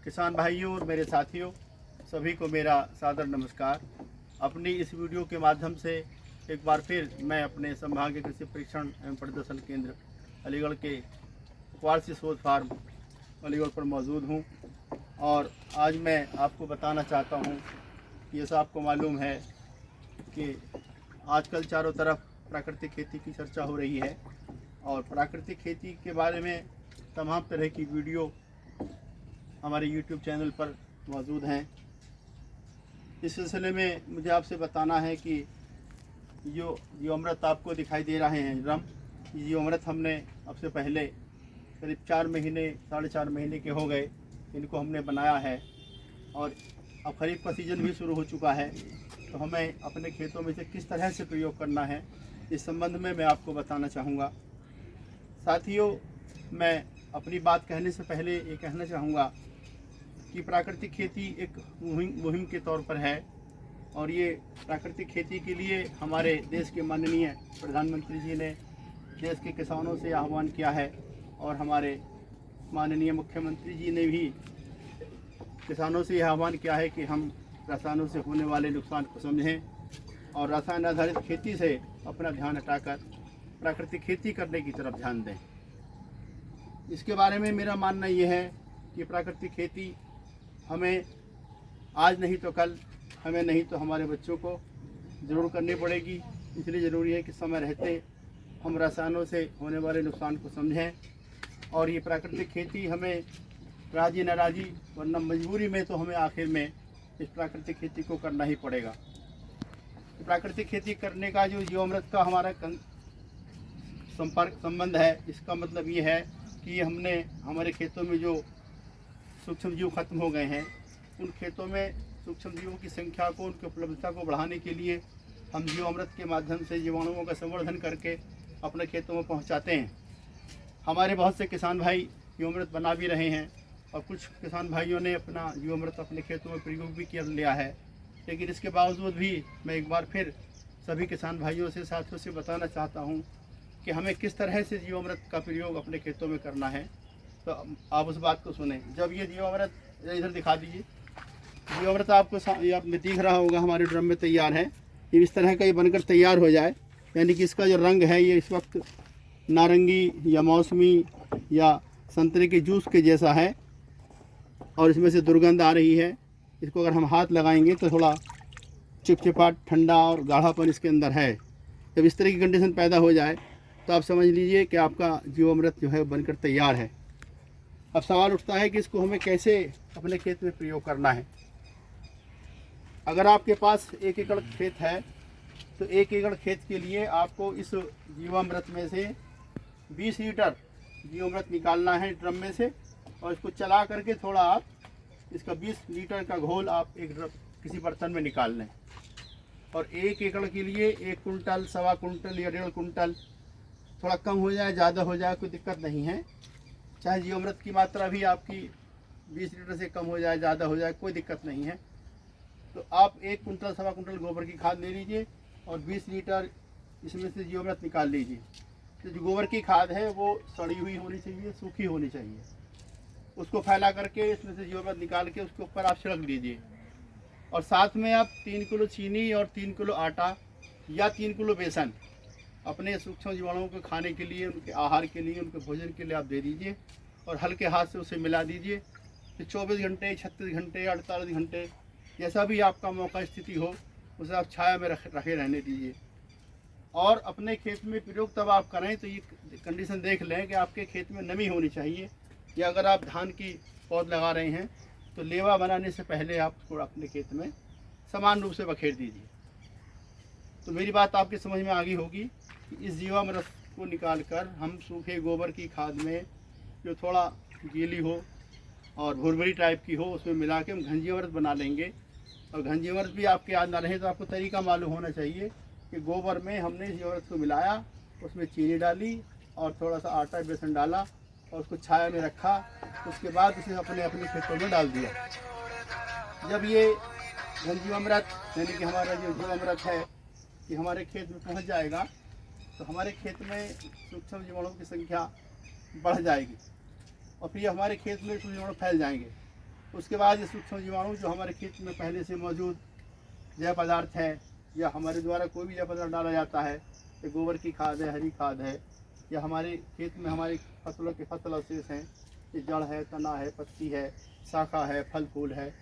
किसान भाइयों और मेरे साथियों, सभी को मेरा सादर नमस्कार। अपनी इस वीडियो के माध्यम से एक बार फिर मैं अपने संभागीय कृषि परीक्षण एवं प्रदर्शन केंद्र अलीगढ़ के कुवारसी शोध फार्म अलीगढ़ पर मौजूद हूँ। और आज मैं आपको बताना चाहता हूँ कि जैसा आपको मालूम है कि आजकल चारों तरफ प्राकृतिक खेती की चर्चा हो रही है और प्राकृतिक खेती के बारे में तमाम तरह की वीडियो हमारे YouTube चैनल पर मौजूद हैं। इस सिलसिले में मुझे आपसे बताना है कि जो जीवामृत आपको दिखाई दे रहे हैं ड्रम, ये जीवामृत हमने अब से पहले करीब 4 महीने 4.5 महीने के हो गए इनको हमने बनाया है और अब खरीफ का सीज़न भी शुरू हो चुका है, तो हमें अपने खेतों में से किस तरह से प्रयोग करना है इस संबंध में मैं आपको बताना चाहूँगा। साथियों, मैं अपनी बात कहने से पहले ये कहना चाहूँगा कि प्राकृतिक खेती एक मुहिम के तौर पर है और ये प्राकृतिक खेती के लिए हमारे देश के माननीय प्रधानमंत्री जी ने देश के किसानों से आह्वान किया है और हमारे माननीय मुख्यमंत्री जी ने भी किसानों से यह आह्वान किया है कि हम रसायनों से होने वाले नुकसान को समझें और रसायन आधारित खेती से अपना ध्यान हटाकर प्राकृतिक खेती करने की तरफ ध्यान दें। इसके बारे में मेरा मानना यह है कि प्राकृतिक खेती हमें आज नहीं तो कल, हमें नहीं तो हमारे बच्चों को ज़रूर करनी पड़ेगी। इसलिए ज़रूरी है कि समय रहते हम रसायनों से होने वाले नुकसान को समझें और ये प्राकृतिक खेती हमें राजी नाराजी वरना मजबूरी में तो हमें आखिर में इस प्राकृतिक खेती को करना ही पड़ेगा। प्राकृतिक खेती करने का जो जीवामृत का हमारा संबंध है, इसका मतलब ये है कि हमने हमारे खेतों में जो सूक्ष्म जीव खत्म हो गए हैं, उन खेतों में सूक्ष्म जीवों की संख्या को, उनकी उपलब्धता को बढ़ाने के लिए हम जीवामृत के माध्यम से जीवाणुओं का संवर्धन करके अपने खेतों में पहुंचाते हैं। हमारे बहुत से किसान भाई जीवामृत बना भी रहे हैं और कुछ किसान भाइयों ने अपना जीवामृत अपने खेतों में प्रयोग भी कर लिया है। लेकिन इसके बावजूद भी मैं एक बार फिर सभी किसान भाइयों से, साथियों से बताना चाहता हूँ कि हमें किस तरह से जीवामृत का प्रयोग अपने खेतों में करना है। तो आप उस बात को सुने। जब ये जीवामृत इधर दिखा दीजिए, जीवामृत आपको आप में दिख रहा होगा हमारे ड्रम में तैयार है। ये इस तरह का ये बनकर तैयार हो जाए, यानी कि इसका जो रंग है ये इस वक्त नारंगी या मौसमी या संतरे के जूस के जैसा है और इसमें से दुर्गंध आ रही है। इसको अगर हम हाथ लगाएंगे तो थोड़ा चिपचिपा, ठंडा और गाढ़ापन इसके अंदर है। जब इस तरह की कंडीशन पैदा हो जाए तो आप समझ लीजिए कि आपका जीवामृत जो है बनकर तैयार है। अब सवाल उठता है कि इसको हमें कैसे अपने खेत में प्रयोग करना है। अगर आपके पास 1 एकड़ खेत है तो 1 एकड़ खेत के लिए आपको इस जीवामृत में से 20 लीटर जीवामृत निकालना है ड्रम में से और इसको चला करके थोड़ा आप इसका 20 लीटर का घोल आप किसी बर्तन में निकाल लें। और 1 एकड़ के लिए 1 कुंटल, 1.25 कुंटल या 1.5 कुंटल, थोड़ा कम हो जाए ज़्यादा हो जाए कोई दिक्कत नहीं है। चाहे जीवामृत की मात्रा भी आपकी 20 लीटर से कम हो जाए, ज़्यादा हो जाए, कोई दिक्कत नहीं है। तो आप 1 कुंटल 1.25 कुंटल गोबर की खाद ले लीजिए और 20 लीटर इसमें से जीवामृत निकाल लीजिए। तो जो गोबर की खाद है वो सड़ी हुई होनी चाहिए, सूखी होनी चाहिए। उसको फैला करके इसमें से जीवामृत निकाल के उसके ऊपर आप छिड़क दीजिए और साथ में आप 3 किलो चीनी और 3 किलो आटा या 3 किलो बेसन अपने सूक्ष्म जीवाणुओं को खाने के लिए, उनके आहार के लिए, उनके भोजन के लिए आप दे दीजिए और हल्के हाथ से उसे मिला दीजिए। तो 24 घंटे, 36 घंटे, 48 घंटे, जैसा भी आपका मौका स्थिति हो उसे आप छाया में रखे रहने दीजिए। और अपने खेत में प्रयोग तब आप करें तो ये कंडीशन देख लें कि आपके खेत में नमी होनी चाहिए, या अगर आप धान की पौध लगा रहे हैं तो लेवा बनाने से पहले आप उसको अपने खेत में समान रूप से बखेर दीजिए। तो मेरी बात आपकी समझ में आ गई होगी कि इस जीवामृत को निकाल कर हम सूखे गोबर की खाद में जो थोड़ा गीली हो और भुरभुरी टाइप की हो उसमें मिला के हम घन जीवामृत बना लेंगे। और घन जीवामृत भी आपके याद ना रहे तो आपको तरीका मालूम होना चाहिए कि गोबर में हमने जीवामृत को मिलाया, उसमें चीनी डाली और थोड़ा सा आटा बेसन डाला और उसको छाया में रखा। उसके बाद उसे अपने अपने खेतों में डाल दिया। जब ये घन जीवामृत यानी कि हमारा जो जीवामृत है कि हमारे खेत में पहुंच जाएगा तो हमारे खेत में सूक्ष्म जीवाणुओं की संख्या बढ़ जाएगी और फिर हमारे खेत में सूक्ष्म जीवाणु फैल जाएंगे। उसके बाद ये सूक्ष्म जीवाणु जो हमारे खेत में पहले से मौजूद जैव पदार्थ है या हमारे द्वारा कोई भी जैव पदार्थ डाला जाता है, ये गोबर की खाद है, हरी खाद है, या हमारे खेत में हमारी फसलों के फसल अवशेष हैं, ये जड़ है, तना है, पत्ती है, शाखा है, फल फूल है,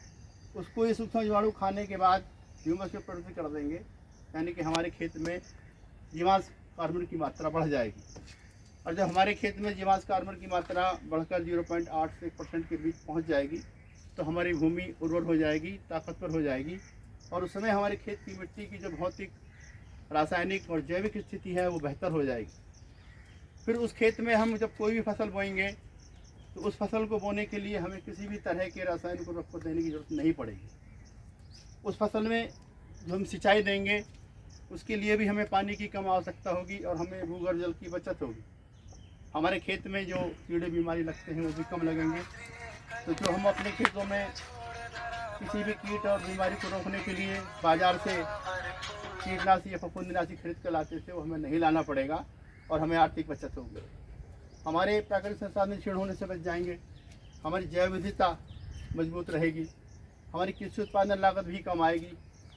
उसको ये सूक्ष्म जीवाणु खाने के बाद ह्यूमस में परिवर्तित कर देंगे, यानी कि हमारे खेत में जीवांश कार्बन की मात्रा बढ़ जाएगी। और जब हमारे खेत में जीवांश कार्बन की मात्रा बढ़कर 0.8 से 1% के बीच पहुंच जाएगी तो हमारी भूमि उर्वर हो जाएगी, ताकतवर हो जाएगी, और उस समय हमारे खेत की मिट्टी की जो भौतिक, रासायनिक और जैविक स्थिति है वो बेहतर हो जाएगी। फिर उस खेत में हम जब कोई भी फसल बोएंगे तो उस फसल को बोने के लिए हमें किसी भी तरह के रासायनिक उर्वरक को देने की ज़रूरत नहीं पड़ेगी। उस फसल में जो हम सिंचाई देंगे उसके लिए भी हमें पानी की कम आवश्यकता होगी और हमें भूगर्भ जल की बचत होगी। हमारे खेत में जो कीड़े बीमारी लगते हैं वो भी कम लगेंगे। तो जो हम अपने खेतों में किसी भी कीट और बीमारी को रोकने के लिए बाज़ार से कीटनाशी या फफूंदीनाशी खरीद कर लाते थे वो हमें नहीं लाना पड़ेगा और हमें आर्थिक बचत होगी। हमारे प्राकृतिक संसाधन क्षीण होने से बच जाएंगे, हमारी जैव विविधता मजबूत रहेगी, हमारी कृषि उत्पादन लागत भी कम आएगी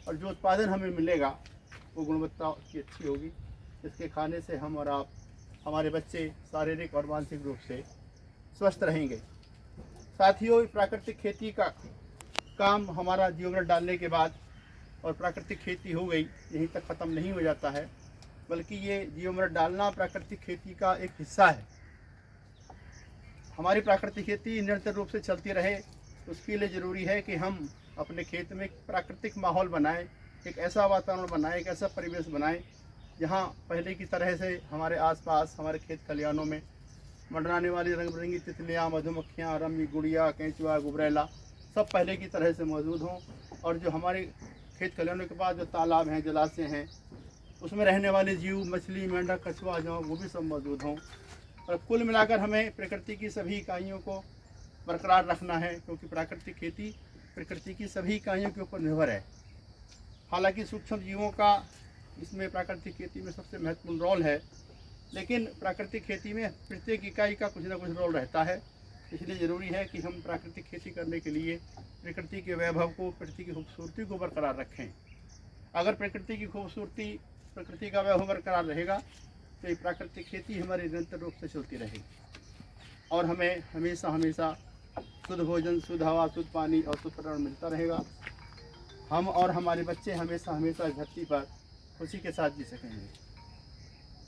और जो उत्पादन हमें मिलेगा वो गुणवत्ता की अच्छी होगी, जिसके खाने से हम और आप, हमारे बच्चे शारीरिक और मानसिक रूप से स्वस्थ रहेंगे। साथियों, प्राकृतिक खेती का काम हमारा जीवामृत डालने के बाद और प्राकृतिक खेती हो गई यहीं तक ख़त्म नहीं हो जाता है, बल्कि ये जीवामृत डालना प्राकृतिक खेती का एक हिस्सा है। हमारी प्राकृतिक खेती निरंतर रूप से चलती रहे, उसके लिए ज़रूरी है कि हम अपने खेत में एक प्राकृतिक माहौल बनाएं, एक ऐसा वातावरण बनाएं, एक ऐसा परिवेश बनाएं जहाँ पहले की तरह से हमारे आसपास, हमारे खेत खलिहानों में मंडराने वाली रंग बिरंगी तितलियाँ, मधुमक्खियाँ, रम्मी, गुड़िया, केंचुआ, गुबरैला सब पहले की तरह से मौजूद हों, और जो हमारे खेत खलिहानों के पास जो तालाब हैं, जलाशय हैं, उसमें रहने वाले जीव, मछली, मेंढक, कछुआ जो वो भी सब मौजूद हों। और कुल मिलाकर हमें प्रकृति की सभी इकाइयों को बरकरार रखना है, क्योंकि प्राकृतिक खेती प्रकृति की सभी इकाइयों के ऊपर निर्भर है। हालांकि सूक्ष्म जीवों का इसमें प्राकृतिक खेती में सबसे महत्वपूर्ण रोल है, लेकिन प्राकृतिक खेती में प्रत्येक इकाई का कुछ ना कुछ रोल रहता है। इसलिए ज़रूरी है कि हम प्राकृतिक खेती करने के लिए प्रकृति के वैभव को, प्रकृति की खूबसूरती को बरकरार रखें। अगर प्रकृति की खूबसूरती, प्रकृति का वैभव बरकरार रहेगा तो ये प्राकृतिक खेती हमारी निरंतर रूप से चलती रहेगी और हमें हमेशा हमेशा शुद्ध भोजन, शुद्ध हवा, शुद्ध पानी और शुद्ध पर्यावरण मिलता रहेगा। हम और हमारे बच्चे हमेशा हमेशा इस धरती पर खुशी के साथ जी सकेंगे।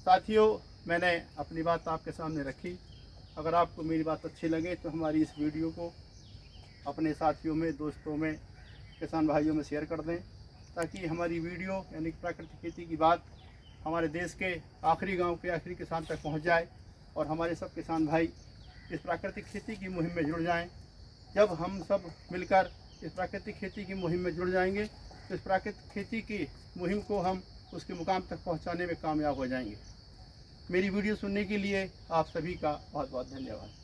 साथियों, मैंने अपनी बात आपके सामने रखी। अगर आपको मेरी बात अच्छी लगे तो हमारी इस वीडियो को अपने साथियों में, दोस्तों में, किसान भाइयों में शेयर कर दें, ताकि हमारी वीडियो यानी प्राकृतिक खेती की बात हमारे देश के आखिरी गांव के आखिरी किसान तक पहुंच जाए और हमारे सब किसान भाई इस प्राकृतिक खेती की मुहिम में जुड़ जाएं। जब हम सब मिलकर इस प्राकृतिक खेती की मुहिम में जुड़ जाएंगे तो इस प्राकृतिक खेती की मुहिम को हम उसके मुकाम तक पहुंचाने में कामयाब हो जाएंगे। मेरी वीडियो सुनने के लिए आप सभी का बहुत बहुत धन्यवाद।